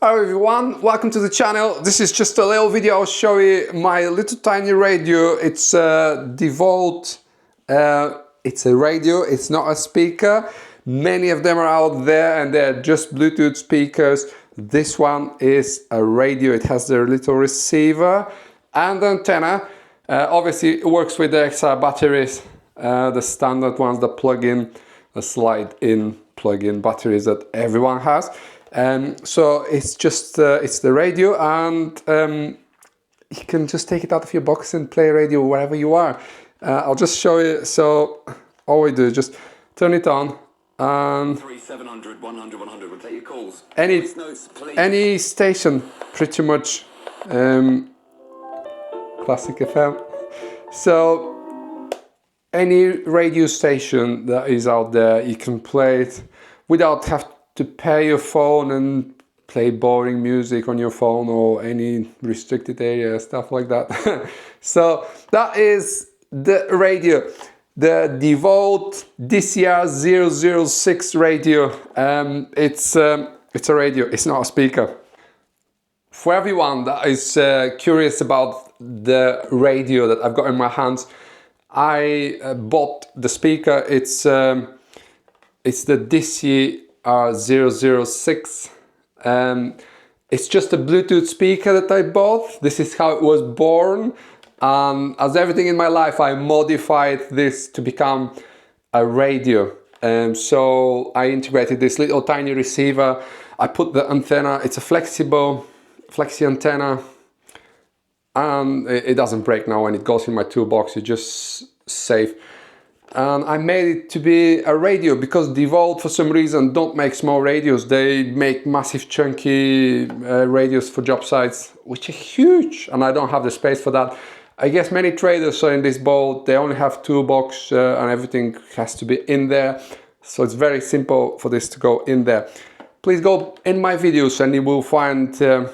Hello everyone, welcome to the channel. This is just a little video. I'll show you my little tiny radio. It's a DeWalt. It's a radio, it's not a speaker. Many of them are out there and they're just Bluetooth speakers. This one is a radio. It has their little receiver and antenna. Obviously it works with the XR batteries, the standard ones, the plug-in, the slide-in plug-in batteries that everyone has. So it's just it's the radio, and you can just take it out of your box and play radio wherever you are. I'll just show you. So all we do is just turn it on, and 3700 100 100 will take your calls. Any station, pretty much, classic FM. So any radio station that is out there, you can play it without having to pair your phone and play boring music on your phone or any restricted area, stuff like that. So that is the radio, the DeWalt DCR006 radio. It's a radio, it's not a speaker. For everyone that is curious about the radio that I've got in my hands, I bought the speaker. It's the DCR006. It's just a Bluetooth speaker that I bought. This is how it was born. As everything in my life, I modified this to become a radio. So I integrated this little tiny receiver. I put the antenna. It's a flexi antenna, and it doesn't break now when it goes in my toolbox. It's just safe. And I made it to be a radio because DeWalt, for some reason, don't make small radios. They make massive chunky radios for job sites, which are huge, and I don't have the space for that. I guess many traders are in this boat. They only have toolbox and everything has to be in there. So it's very simple for this to go in there. Please go in my videos and you will find the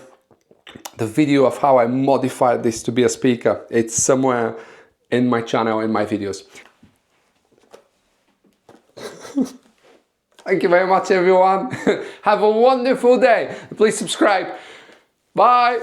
video of how I modified this to be a speaker. It's somewhere in my channel, in my videos. Thank you very much, everyone. Have a wonderful day. Please subscribe. Bye.